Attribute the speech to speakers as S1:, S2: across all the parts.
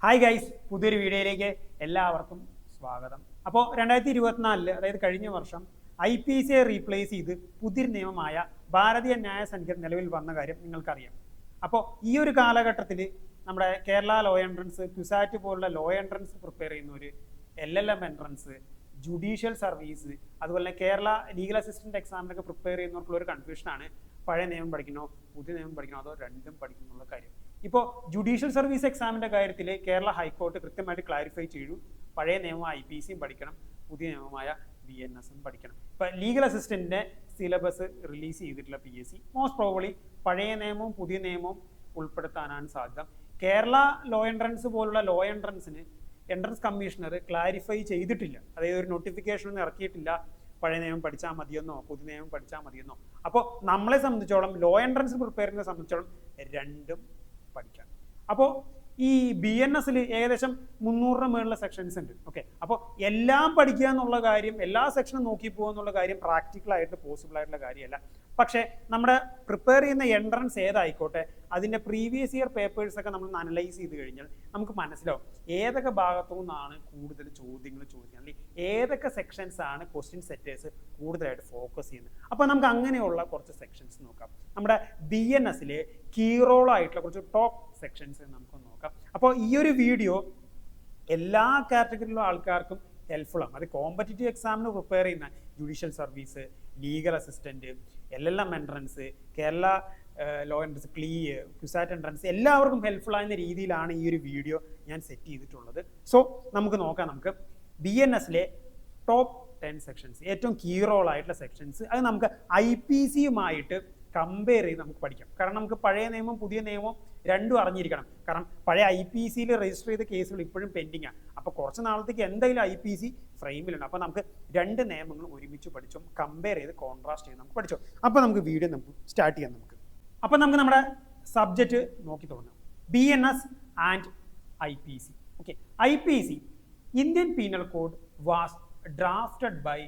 S1: Hi guys, പുതിയൊരു വീഡിയോയിലേക്ക് എല്ലാവർക്കും സ്വാഗതം. അപ്പോൾ 2024 അതായത് കഴിഞ്ഞ വർഷം IPC റീപ്ലേസ് ചെയ്ത് പുതിയൊരു നിയമമായ ഭാരതീയ ന്യായ സൻഹിത് നിലവിൽ വന്ന കാര്യം നിങ്ങൾക്കറിയാം. അപ്പോൾ ഈ ഒരു കാലഘട്ടത്തിൽ നമ്മുടെ കേരള ലോ എൻട്രൻസ്, ക്യുസാറ്റ് പോലുള്ള ലോ എൻട്രൻസ് പ്രിപ്പയർ ചെയ്യുന്നവർ, LLM എൻട്രൻസ്, ജുഡീഷ്യൽ സർവീസ്, അതുപോലെ തന്നെ കേരള ലീഗൽ അസിസ്റ്റന്റ് എക്സാമിനൊക്കെ പ്രിപ്പയർ ചെയ്യുന്നവർക്കുള്ള ഒരു കൺഫ്യൂഷനാണ് പഴയ നിയമം പഠിക്കണോ പുതിയ നിയമം പഠിക്കണോ അതോ രണ്ടും പഠിക്കുന്നുള്ള കാര്യം. ഇപ്പോൾ ജുഡീഷ്യൽ സർവീസ് എക്സാമിൻ്റെ കാര്യത്തിൽ കേരള ഹൈക്കോർട്ട് കൃത്യമായിട്ട് ക്ലാരിഫൈ ചെയ്തു, പഴയ നിയമം IPC പഠിക്കണം, പുതിയ നിയമമായ BNS പഠിക്കണം. ഇപ്പോൾ ലീഗൽ അസിസ്റ്റന്റിന്റെ സിലബസ് റിലീസ് ചെയ്തിട്ടുള്ള PSC മോസ്റ്റ് പ്രോബബ്ലി പഴയ നിയമവും പുതിയ നിയമവും ഉൾപ്പെടുത്താനാണ് സാധ്യത. കേരള ലോ എൻട്രൻസ് പോലുള്ള ലോ എൻട്രൻസിന് എൻട്രൻസ് കമ്മീഷണർ ക്ലാരിഫൈ ചെയ്തിട്ടില്ല, അതായത് ഒരു നോട്ടിഫിക്കേഷൻ ഒന്നും ഇറക്കിയിട്ടില്ല പഴയ നിയമം പഠിച്ചാൽ മതിയെന്നോ പുതിയ നിയമം പഠിച്ചാൽ മതിയെന്നോ. അപ്പോൾ നമ്മളെ സംബന്ധിച്ചോളം ലോ എൻട്രൻസ് പ്രിപ്പയർ ചെയ്യുന്നതിനെ സംബന്ധിച്ചോളം രണ്ടും പഠിക്കാം. അപ്പോൾ ഈ BNSൽ ഏകദേശം 300 മേലുള്ള സെക്ഷൻസ് ഉണ്ട്. ഓക്കെ, അപ്പോൾ എല്ലാം പഠിക്കുക എന്നുള്ള കാര്യം, എല്ലാ സെക്ഷനും നോക്കി പോകുക എന്നുള്ള കാര്യം പ്രാക്ടിക്കലായിട്ട് പോസിബിൾ ആയിട്ടുള്ള കാര്യമല്ല. പക്ഷേ നമ്മുടെ പ്രിപ്പയർ ചെയ്യുന്ന എൻട്രൻസ് ഏതായിക്കോട്ടെ, അതിൻ്റെ പ്രീവിയസ് ഇയർ പേപ്പേഴ്സ് ഒക്കെ നമ്മൾ അനലൈസ് ചെയ്ത് കഴിഞ്ഞാൽ നമുക്ക് മനസ്സിലാവും ഏതൊക്കെ ഭാഗത്തു നിന്നാണ് കൂടുതൽ ചോദ്യങ്ങൾ ചോദിക്കുന്നത്, അല്ലെങ്കിൽ ഏതൊക്കെ സെക്ഷൻസ് ആണ് ക്വസ്റ്റ്യൻ സെറ്റേഴ്സ് കൂടുതലായിട്ട് ഫോക്കസ് ചെയ്യുന്നത്. അപ്പോൾ നമുക്ക് അങ്ങനെയുള്ള കുറച്ച് സെക്ഷൻസ് നോക്കാം. നമ്മുടെ BNSലെ കീ റോൾ ആയിട്ടുള്ള കുറച്ച് ടോപ്പ് സെക്ഷൻസ് നമുക്ക് നോക്കാം. അപ്പോൾ ഈ ഒരു വീഡിയോ എല്ലാ കാറ്റഗറിയിലുള്ള ആൾക്കാർക്കും ഹെൽപ്ഫുൾ ആണ്. അത് കോമ്പറ്റേറ്റീവ് എക്സാമിന് പ്രിപ്പയർ ചെയ്യുന്ന judicial service, legal assistant, LLM entrance, Kerala law entrance, KLEE, CUSAT entrance, എല്ലാവർക്കും ഹെൽപ്ഫുൾ ആകുന്ന രീതിയിലാണ് ഈ ഒരു വീഡിയോ ഞാൻ സെറ്റ് ചെയ്തിട്ടുള്ളത്. സോ നമുക്ക് നോക്കാം. നമുക്ക് BNSലെ ടോപ്പ് 10 സെക്ഷൻസ്, ഏറ്റവും കീ റോൾ ആയിട്ടുള്ള സെക്ഷൻസ്, അത് നമുക്ക് IPCയുമായിട്ട് കമ്പയർ ചെയ്ത് നമുക്ക് പഠിക്കാം. കാരണം നമുക്ക് പഴയ നിയമം പുതിയ നിയമം രണ്ടും അറിഞ്ഞിരിക്കണം. കാരണം പഴയ IPCയിൽ രജിസ്റ്റർ ചെയ്ത കേസുകൾ ഇപ്പോഴും പെൻഡിങ് ആണ്. അപ്പോൾ കുറച്ച് നാളത്തേക്ക് എന്തായാലും IPC ഫ്രെയിമിലുണ്ട്. അപ്പോൾ നമുക്ക് രണ്ട് നിയമങ്ങളും ഒരുമിച്ച് പഠിച്ചോ, കമ്പയർ ചെയ്ത് കോൺട്രാസ്റ്റ് ചെയ്ത് നമുക്ക് പഠിച്ചോ. അപ്പോൾ നമുക്ക് വീഡിയോ നമുക്ക് സ്റ്റാർട്ട് ചെയ്യാം. അപ്പോൾ നമുക്ക് നമ്മുടെ സബ്ജക്റ്റ് നോക്കി തുടങ്ങാം. BNS and IPC. Okay, IPC Indian penal code was drafted by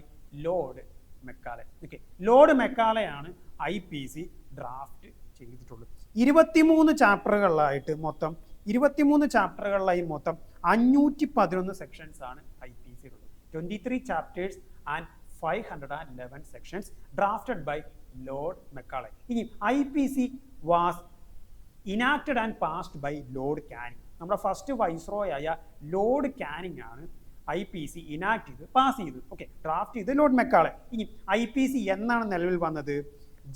S1: lord Macaulay. Okay, lord മെക്കാലെയാണ് IPC ഡ്രാഫ്റ്റ് ചെയ്തിട്ടുള്ളത്. 23 ചാപ്റ്ററുകളിലായിട്ട് മൊത്തം 511 സെക്ഷൻസ് ആണ് IPC ഉള്ളത്. 23 chapters and 511 sections drafted by lord Macaulay. ഇനി IPC was enacted and passed by lord Canning. നമ്മുടെ first viceroy ആയ lord Canning ആണ് IPC enact ചെയ്ത് പാസ് ചെയ്ത്, ഓക്കെ, ഡ്രാഫ്റ്റ് ചെയ്ത് ലോർഡ് മെക്കാലെ. ഇനി IPC എന്നാണ് നിലവിൽ വന്നത്?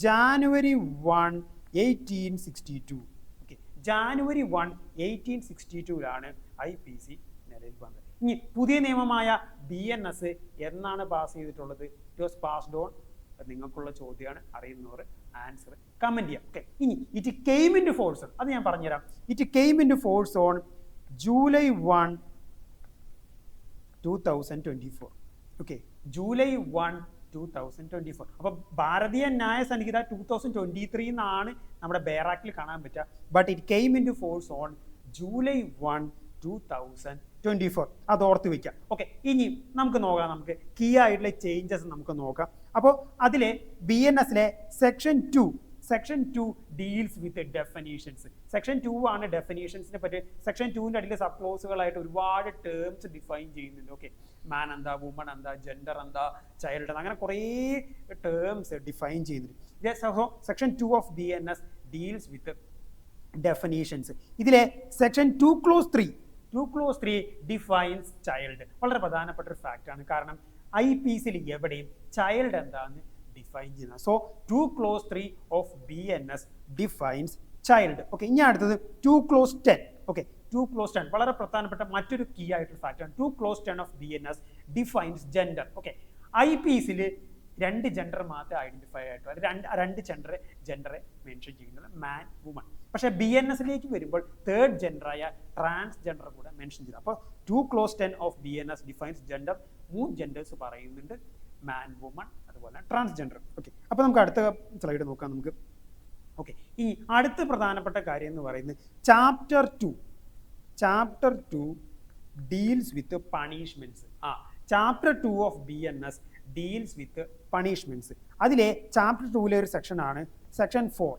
S1: January 1, 1862. ഓക്കെ, January 1, 1862 IPC നിലവിൽ വന്നത്. ഇനി പുതിയ നിയമമായ BNS എന്നാണ് പാസ് ചെയ്തിട്ടുള്ളത്? It was passed on. നിങ്ങൾക്കുള്ള ചോദ്യമാണ്, അറിയുന്നവർ ആൻസർ കമന്റ് ചെയ്യാം. ഓക്കെ, ഇനി it came into force, അത് ഞാൻ പറഞ്ഞുതരാം. It came into force on July 1, 2024. Okay, July 1, 2024. അപ്പോൾ ഭാരതീയ ന്യായ സംഹിത 2023 എന്നാണ് നമ്മുടെ ബേറാക്കിൽ കാണാൻ പറ്റുക. But it came into force on July 1, 2024. അത് ഓർത്ത് വയ്ക്കാം. ഓക്കെ, ഇനി നമുക്ക് നോക്കാം, നമുക്ക് കീ ആയിട്ടുള്ള ചേഞ്ചസ് നമുക്ക് നോക്കാം. അപ്പോൾ അതിലെ BNSലെ section 2 deals with definitions. Section 2 ആണ് ഡെഫിനീഷൻസിനെ പറ്റി. സെക്ഷൻ 2ന്റെ അടിയിൽ സബ് ക്ലോസുകളായിട്ട് ഒരുപാട് ടേംസ് ഡിഫൈൻ ചെയ്യുന്നുണ്ട്. ഓക്കെ, മാൻ എന്താ, വുമൺ എന്താ, ജെൻഡർ എന്താ, ചൈൽഡ് എന്താ, അങ്ങനെ കുറേ ടേംസ് ഡിഫൈൻ ചെയ്യുന്നുണ്ട്. Section 2 of BNS deals with definitions. ഇതിലെ സെക്ഷൻ 2 ക്ലോസ് 3 ഡിഫൈൻസ് ചൈൽഡ്. വളരെ പ്രധാനപ്പെട്ട ഒരു ഫാക്റ്റ് ആണ്. കാരണം IPCയിൽ എവിടെയും ചൈൽഡ് എന്താന്ന് ഡിഫൈൻ ചെയ്യുന്നത്. So 2 clause 3 of BNS defines child. Okay, ഇനി അടുത്തത് 2 ക്ലോസ് 10. ഓക്കെ, 2 ക്ലോസ് 10 വളരെ പ്രധാനപ്പെട്ട മറ്റൊരു കീ ആയിട്ടുള്ള ഫാക്റ്റാണ്. 2 clause 10 of BNS defines gender. Okay, IPCയിൽ 2 ജെൻഡർ മാത്രമേ ഐഡന്റിഫൈ ആയിട്ടുള്ളൂ. രണ്ട് ജെൻഡറെ മെൻഷൻ ചെയ്യുന്നത് മാൻ, വുമൺ. പക്ഷേ BNSലേക്ക് വരുമ്പോൾ 3rd ജെൻഡറായ ട്രാൻസ്ജെൻഡർ കൂടെ മെൻഷൻ ചെയ്തു. അപ്പോൾ 2 clause 10 of BNS defines gender. 3 genders പറയുന്നുണ്ട്, മാൻ, വുമൺ, അതുപോലെ ട്രാൻസ്ജെൻഡർ. ഓക്കെ, അപ്പോൾ നമുക്ക് അടുത്ത സ്ലൈഡ് നോക്കാം. നമുക്ക് ഓക്കെ, ഇനി അടുത്ത പ്രധാനപ്പെട്ട കാര്യം എന്ന് പറയുന്നത് chapter 2 deals with punishments. Chapter 2 of BNS deals with punishments. അതിലെ ചാപ്റ്റർ 2ലെ ഒരു സെക്ഷനാണ് section 4.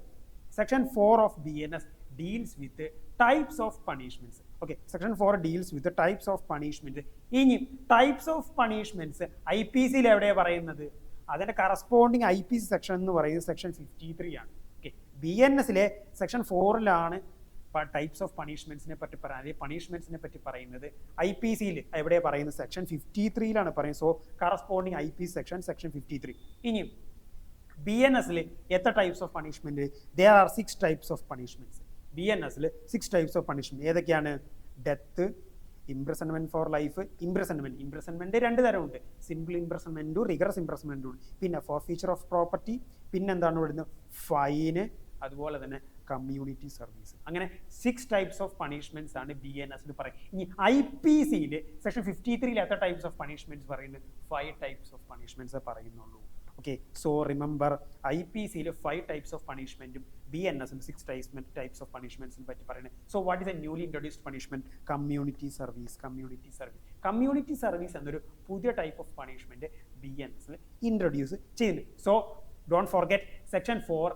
S1: Section 4 of BNS deals with types of punishments. Okay, section 4 deals with types of punishment. ഇനി ടൈപ്സ് ഓഫ് പണിഷ്മെന്റ്സ് IPC എവിടെയാണ് പറയുന്നത്? അതിന്റെ corresponding IPC section എന്ന് പറയുന്നത് section 53 ആണ്. Okay, BNS section 4 types of പണിഷ്മെന്റ്സിനെ പറ്റി പറയുന്നത്, പണിഷ്മെന്റ്സിനെ പറ്റി പറയുന്നത്. IPC എവിടെയാണ് പറയുന്നത്? സെക്ഷൻ 53 പറയുന്നത്. So corresponding IPC section 53. ഇനി BNS എത്ര types of punishment? there are 6 types of punishments. BNS 6 types of punishment. ഏതൊക്കെയാണ്? Death, imprisonment for life. Imprisonment 2 തരമുണ്ട്, സിമ്പിൾ ഇംപ്രിസൺമെന്റും റിഗറസ് ഇംപ്രിസൺമെന്റും. പിന്നെ ഫോർഫീച്ചർ ഓഫ് പ്രോപ്പർട്ടി, പിന്നെന്താണ് വരുന്നത്? ഫൈന്, അതുപോലെ തന്നെ കമ്മ്യൂണിറ്റി സർവീസ്. അങ്ങനെ 6 ടൈപ്സ് ഓഫ് പണിഷ്മെന്റ്സ് ആണ് BNS പറയുന്നത്. ഇനി IPC സെക്ഷൻ 53 എത്ര ടൈപ്സ് ഓഫ് പണിഷ്മെന്റ്സ് പറയുന്നത്? 5 ടൈപ്സ് ഓഫ് പണിഷ്മെന്റ്സ് പറയുന്നുള്ളൂ. Okay, so remember IPC 5 types of പണിഷ്മെന്റും BNS 6 ടൈപ്സ് ഓഫ് പണിഷ്മെന്റ്സിനെ പറ്റി പറയുന്നത്. So what is a newly introduced punishment? Community service. Community service എന്നൊരു പുതിയ type of punishment BNS introduce ചെയ്യുന്നു. So don't forget section 4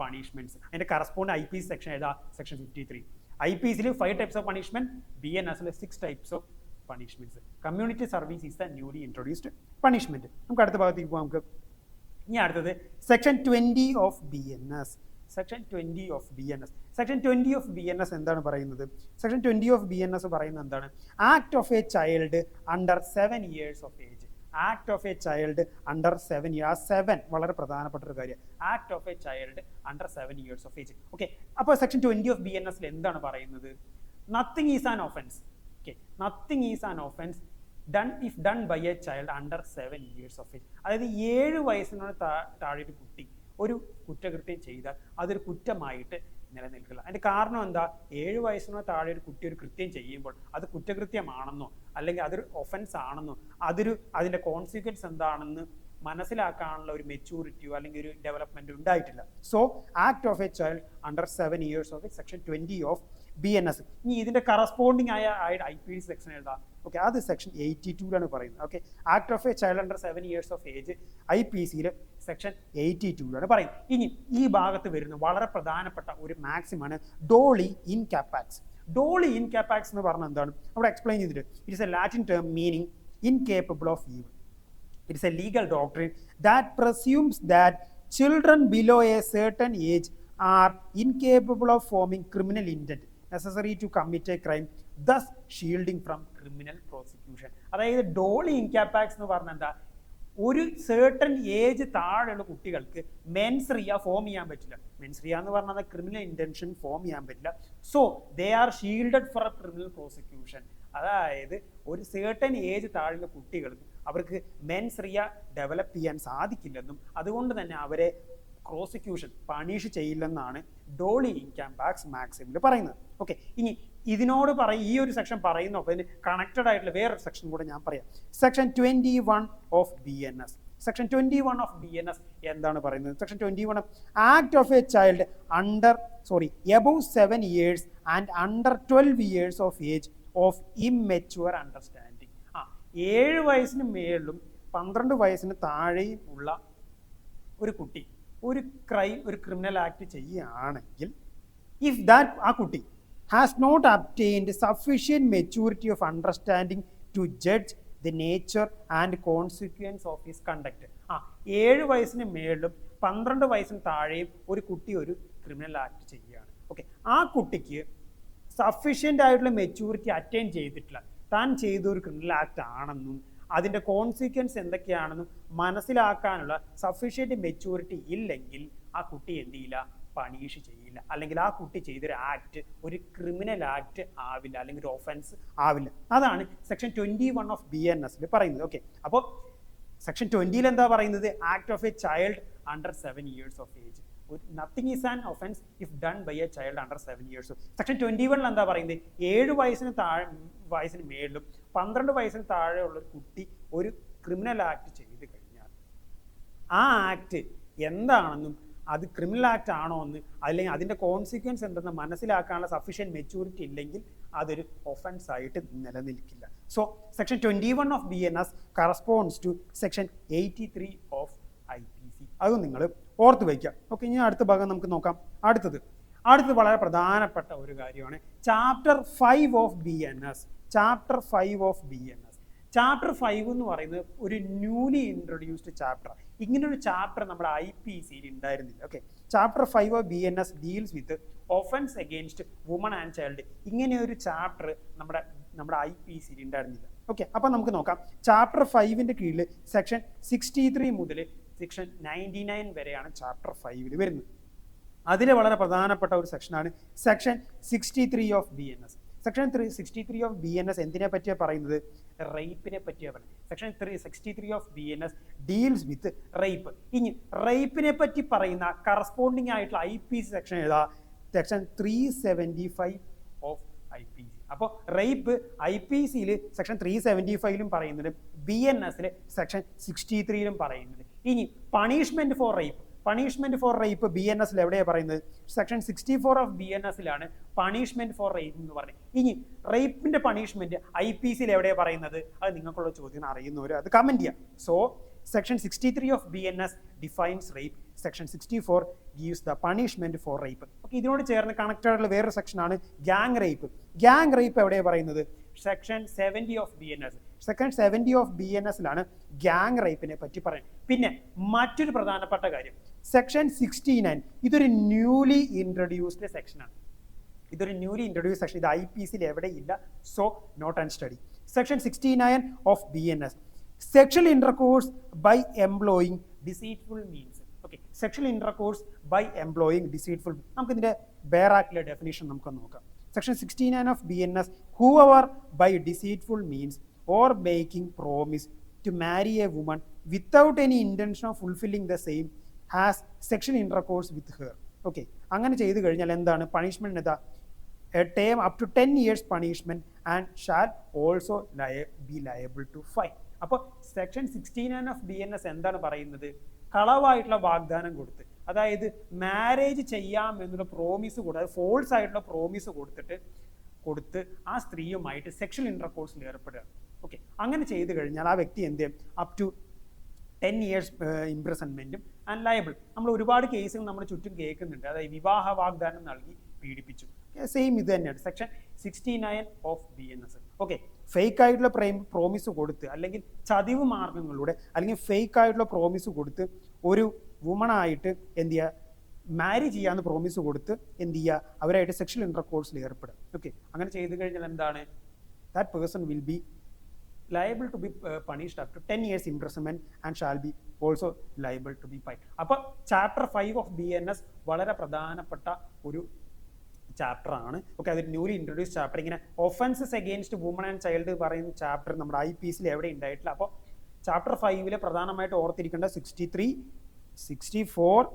S1: punishments. അതിന്റെ correspond IPC section ഏതാ? Section 53. IPC 5 types of punishment, BNS 6 types of punishments. Community service is the newly introduced punishment. നമുക്ക് അടുത്ത ഭാഗത്തേക്ക് പോകാം. നമുക്ക് ഇനി അടുത്തത് section 20 of BNS. Section 20 of BNS. Section 20 of BNS എന്താണ് പറയുന്നത്? സെക്ഷൻ 20 ഓഫ് BNS പറയുന്നത് എന്താണ്? Act of A child under 7 years of age. Act of A child under 7 years. 7 വളരെ പ്രധാനപ്പെട്ട ഒരു കാര്യം. Act of A child under 7 years of age. Okay, അപ്പോൾ section 20 of BNS എന്താണ് പറയുന്നത്? Nothing is an offence. Okay, nothing is an offence done if done by a child under 7 years of age. അതായത് 7 വയസ്സിനോട് താഴെ ഒരു കുട്ടി ഒരു കുറ്റകൃത്യം ചെയ്താൽ അതൊരു കുറ്റമായിട്ട് നിലനിൽക്കില്ല. അതിന്റെ കാരണം എന്താ? 7 വയസ്സിനോട് താഴെ ഒരു കുട്ടി ഒരു കൃത്യം ചെയ്യുമ്പോൾ അത് കുറ്റകൃത്യമാണെന്നോ അല്ലെങ്കിൽ അതൊരു ഒഫൻസ് ആണെന്നോ അതിന്റെ കോൺസിക്വൻസ് എന്താണെന്ന് മനസ്സിലാക്കാനുള്ള ഒരു മെച്യൂരിറ്റിയോ അല്ലെങ്കിൽ ഒരു ഡെവലപ്മെന്റ് ഉണ്ടായിട്ടില്ല. So act of A child under 7 years of section 20 of BNS. ഇനി ഇതിന്റെ കറസ്പോണ്ടിങ് ആയ IPC സെക്ഷൻ എഴുതാം. ഓക്കെ, അത് സെക്ഷൻ 82 പറയുന്നത്. Okay, act of A child under 7 years of age IPC section 82 പറയുന്നത്. ഇനി ഈ ഭാഗത്ത് വരുന്ന വളരെ പ്രധാനപ്പെട്ട ഒരു മാക്സിമാണ് ഡോളി ഇൻ കാപ്പാക്സ്. ഡോളി ഇൻ കാപ്പാക്സ് എന്ന് പറഞ്ഞാൽ എന്താണ്? അവിടെ എക്സ്പ്ലെയിൻ ചെയ്തിട്ട് it is A Latin term meaning incapable of evil. It is a legal doctrine that presumes that children below a certain age are incapable of forming criminal intent necessary to commit a crime, thus shielding from criminal prosecution. അതായത് ഡോളി ഇൻകാപ്പാക്സ് എന്ന് പറഞ്ഞാൽ എന്താ? ഒരു certain age താഴെയുള്ള കുട്ടികൾക്ക് മെൻസ്രിയ form ചെയ്യാൻ പറ്റില്ല. മെൻസ്രിയ എന്ന് പറഞ്ഞാൽ ക്രിമിനൽ ഇന്റൻഷൻ ഫോം ചെയ്യാൻ പറ്റില്ല. So they are shielded for criminal prosecution. അതായത് ഒരു certain ഏജ് താഴെയുള്ള കുട്ടികൾക്ക് അവർക്ക് മെൻസ്രിയ ഡെവലപ്പ് ചെയ്യാൻ സാധിക്കില്ലെന്നും അതുകൊണ്ട് തന്നെ അവരെ പ്രോസിക്യൂഷൻ പണിഷ് ചെയ്യില്ലെന്നാണ് ഡോളി ഇൻകാപ്പാക്സ് മാക്സിമിൽ പറയുന്നത്. ഓക്കെ, ഇനി ഇതിനോട് ഈ ഒരു സെക്ഷൻ പറയുന്ന അതിന് കണക്റ്റഡ് ആയിട്ടുള്ള വേറൊരു സെക്ഷൻ കൂടെ ഞാൻ പറയാം. Section 21 of BNS. Section 21 of BNS എന്താണ് പറയുന്നത്? Section 21 act of A child above 7 years and under 12 years of age of ഇംമെച്യൂർ understanding. 7 വയസ്സിന് മേളിലും 12 വയസ്സിന് താഴെയും ഉള്ള ഒരു കുട്ടി ഒരു ക്രിമിനൽ ആക്ട് ചെയ്യുകയാണെങ്കിൽ ഇഫ് ദാറ്റ് ആ കുട്ടി has not obtained sufficient maturity of understanding to judge the nature and consequence of his conduct. 7 വയസ്സിന് മേളിലും 12 വയസ്സിന് താഴെയും ഒരു കുട്ടി ഒരു ക്രിമിനൽ ആക്ട് ചെയ്യുകയാണ്. ഓക്കെ, ആ കുട്ടിക്ക് സഫിഷ്യന്റ് ആയിട്ടുള്ള മെച്യൂരിറ്റി അറ്റൈൻ ചെയ്തിട്ടില്ല, താൻ ചെയ്ത ഒരു ക്രിമിനൽ ആക്ട് ആണെന്നും അതിൻ്റെ കോൺസിക്വൻസ് എന്തൊക്കെയാണെന്നും മനസ്സിലാക്കാനുള്ള സഫിഷ്യന്റ് മെച്യൂരിറ്റി ഇല്ലെങ്കിൽ ആ കുട്ടി എന്ത് ചെയ്യില്ല? പണിഷ് ചെയ്യില്ല. അല്ലെങ്കിൽ ആ കുട്ടി ചെയ്തൊരു ആക്ട് ഒരു ക്രിമിനൽ ആക്ട് ആവില്ല, അല്ലെങ്കിൽ ഒരു ഒഫൻസ് ആവില്ല. അതാണ് സെക്ഷൻ 21 ഓഫ് BNS പറയുന്നത്. ഓക്കെ, അപ്പോൾ സെക്ഷൻ 20 എന്താ പറയുന്നത്? Act of A child under 7 years of age. Nothing is an offense if done by a child under 7 years. Section 21 എന്താ പറയുന്നത്? 7 വയസ്സിന് മേളിലും 12 വയസ്സിന് താഴെയുള്ള ഒരു കുട്ടി ഒരു ക്രിമിനൽ ആക്ട് ചെയ്ത് കഴിഞ്ഞാൽ ആ ആക്ട് എന്താണെന്നും അത് ക്രിമിനൽ ആക്ട് ആണോ എന്ന് അല്ലെങ്കിൽ അതിൻ്റെ കോൺസിക്വൻസ് എന്തെന്ന് മനസ്സിലാക്കാനുള്ള സഫിഷ്യന്റ് മെച്യൂരിറ്റി ഇല്ലെങ്കിൽ അതൊരു ഒഫൻസ് ആയിട്ട് നിലനിൽക്കില്ല. So section 21 of BNS corresponds to section 83 of IPC. അത് നിങ്ങൾ ഓർത്ത് വയ്ക്കുക. ഓക്കെ, ഇനി അടുത്ത ഭാഗം നമുക്ക് നോക്കാം. അടുത്തത് അടുത്തത് വളരെ പ്രധാനപ്പെട്ട ഒരു കാര്യമാണ് chapter 5 of BNS. Chapter 5 of BNS. Chapter 5 എന്ന് പറയുന്നത് ഒരു ന്യൂലി ഇൻട്രൊഡ്യൂസ്ഡ് ചാപ്റ്റർ. ഇങ്ങനൊരു ചാപ്റ്റർ നമ്മുടെ IPCയിൽ ഉണ്ടായിരുന്നില്ല. Okay, chapter 5 of BNS deals with offence against woman and child. ഇങ്ങനെ ഒരു ചാപ്റ്റർ നമ്മുടെ IPCയിൽ ഉണ്ടായിരുന്നില്ല. ഓക്കെ, അപ്പം നമുക്ക് നോക്കാം. ചാപ്റ്റർ 5ന്റെ കീഴിൽ സെക്ഷൻ 63 മുതൽ സെക്ഷൻ 99 വരെയാണ് ചാപ്റ്റർ 5ൽ വരുന്നത്. അതിൽ വളരെ പ്രധാനപ്പെട്ട ഒരു സെക്ഷനാണ് section 63 of BNS. Section 63 of BNS എന്തിനെ പറ്റിയാണ് പറയുന്നത്? റേപ്പിനെ പറ്റിയാണ് പറയുന്നത്. Section 63 of BNS deals with rape. ഇനി റേപ്പിനെ പറ്റി പറയുന്ന കറസ്പോണ്ടിങ് ആയിട്ടുള്ള IPC സെക്ഷൻ ഏതാ? Section 375 of IPC. അപ്പോൾ റേപ്പ് IPCയിൽ സെക്ഷൻ 375ലും പറയുന്നുണ്ട്, BNSൽ സെക്ഷൻ 63ലും പറയുന്നുണ്ട്. ഇനി പണിഷ്മെന്റ് ഫോർ റേപ്പ് BNSൽ എവിടെയാണ് പറയുന്നത്? സെക്ഷൻ 64 ഓഫ് BNSലാണ് പണിഷ്മെന്റ് ഫോർ റേപ്പ് എന്ന് പറയുന്നത്. ഇനി റേപ്പിന്റെ പണിഷ്മെന്റ് IPCയിൽ എവിടെയാണ് പറയുന്നത്? അത് നിങ്ങൾക്കുള്ള ചോദ്യം അറിയുന്നവർ അത് കമന്റ് ചെയ്യാം. So section 63 of BNS defines rape. Section 64 gives the punishment for rape. Okay, ഇതിനോട് ചേർന്ന് കണക്റ്റഡ് ആയിട്ടുള്ള വേറൊരു സെക്ഷനാണ് ഗ്യാങ് റേപ്പ്. ഗ്യാങ് റേപ്പ് എവിടെയാണ് പറയുന്നത്? Section 70 of BNS. Section 70 of BNSലാണ് ഗ്യാങ് റേപ്പിനെ പറ്റി പറയുന്നത്. പിന്നെ മറ്റൊരു പ്രധാനപ്പെട്ട കാര്യം, സെക്ഷൻ 69 ഇതൊരു ന്യൂലി ഇൻട്രൊഡ്യൂസ്ഡ് സെക്ഷനാണ്. ഇതൊരു ന്യൂലി ഇൻട്രൊഡ്യൂസ് സെക്ഷൻ. ഇത് IPCയിൽ എവിടെ ഇല്ല. So note and study. Section 69 of BNS, sexual intercourse by employing deceitful means. Okay, sexual intercourse by employing deceitful. നമുക്ക് ഇതിന്റെ ബേറാക്കിലെ ഡെഫിനിഷൻ നമുക്ക് നോക്കാം. Section 69 of BNS, whoever by deceitful means or making promise to marry a woman without any intention of fulfilling the same has sexual intercourse with her. Okay, അങ്ങനെ ചെയ്തു കഴിഞ്ഞാൽ എന്താണ് punishment? എന്താ? a term up to 10 years punishment and shall also be liable to fine. അപ്പോൾ section 69 of BNS എന്താണ് പറയുന്നത്? കളവായിട്ടുള്ള വാഗ്ദാനം കൊടുത്ത്, അതായത് മാരേജ് ചെയ്യാം എന്നുള്ള പ്രോമിസ് കൊടുത്ത്, ഫോൾസ് ആയിട്ടുള്ള പ്രോമിസ് കൊടുത്ത് ആ സ്ത്രീയുമായിട്ട് സെക്ഷൽ ഇന്റർകോഴ്സിൽ ഏർപ്പെടുക. ഓക്കെ, അങ്ങനെ ചെയ്തു കഴിഞ്ഞാൽ ആ വ്യക്തി എന്ത് ചെയ്യും? അപ് ടു 10 years ഇംപ്രിസൺമെന്റും ആൻഡ് ലയബിൾ. നമ്മൾ ഒരുപാട് കേസുകൾ നമ്മുടെ ചുറ്റും കേൾക്കുന്നുണ്ട്. അതായത് വിവാഹ വാഗ്ദാനം നൽകി പീഡിപ്പിച്ചു. സെയിം ഇത് തന്നെയാണ് section 69 of BNS. Okay, fake ആയിട്ടുള്ള പ്രോമിസ് കൊടുത്ത്, അല്ലെങ്കിൽ ചതിവ് മാർഗങ്ങളിലൂടെ, അല്ലെങ്കിൽ ഫേക്ക് ആയിട്ടുള്ള പ്രോമിസ് കൊടുത്ത് ഒരു വുമണായിട്ട് എന്ത് ചെയ്യുക? മാരി ചെയ്യാന്ന് പ്രോമിസ് കൊടുത്ത് എന്ത് ചെയ്യുക? അവരായിട്ട് സെക്ഷൽ ഇന്റർകോഴ്സിൽ ഏർപ്പെടുക. ഓക്കെ, അങ്ങനെ ചെയ്തു കഴിഞ്ഞാൽ എന്താണ്? That person will be liable to be punished up to 10 years imprisonment and shall be also liable to be fined. അപ്പോൾ ചാപ്റ്റർ 5 ഓഫ് BNS വളരെ പ്രധാനപ്പെട്ട ഒരു ചാപ്റ്റർ ആണ്. ഓക്കെ, അതൊരു ന്യൂലി ഇൻട്രൊഡ്യൂസ് ചാപ്റ്റർ. ഇങ്ങനെ offences against woman and child പറയുന്ന chapter നമ്മുടെ IPCയിൽ എവിടെ ഉണ്ടായിട്ടില്ല. അപ്പോൾ ചാപ്റ്റർ 5ൽ പ്രധാനമായിട്ട് ഓർത്തിരിക്കേണ്ട 63, 64,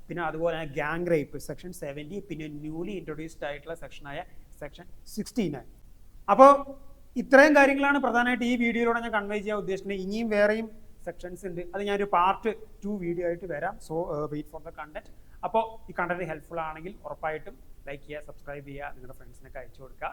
S1: പിന്നെ അതുപോലെ തന്നെ ഗ്യാങ് റേപ്പ് സെക്ഷൻ 70, പിന്നെ ന്യൂലി ഇൻട്രൊഡ്യൂസ്ഡ് ആയിട്ടുള്ള സെക്ഷനായ സെക്ഷൻ 69. അപ്പോൾ ഇത്രയും കാര്യങ്ങളാണ് പ്രധാനമായിട്ട് ഈ വീഡിയോയിലൂടെ ഞാൻ കൺവേ ചെയ്യാൻ ഉദ്ദേശിക്കുന്നത്. ഇനിയും വേറെയും സെക്ഷൻസ് ഉണ്ട്. അത് ഞാനൊരു പാർട്ട് 2 വീഡിയോ ആയിട്ട് വരാം. So wait for the content. അപ്പോൾ ഈ കണ്ടന്റ് ഹെൽപ്ഫുൾ ആണെങ്കിൽ ഉറപ്പായിട്ടും ലൈക്ക് ചെയ്യുക, സബ്സ്ക്രൈബ് ചെയ്യുക, നിങ്ങളുടെ ഫ്രണ്ട്സിനൊക്കെ അയച്ചു കൊടുക്കുക.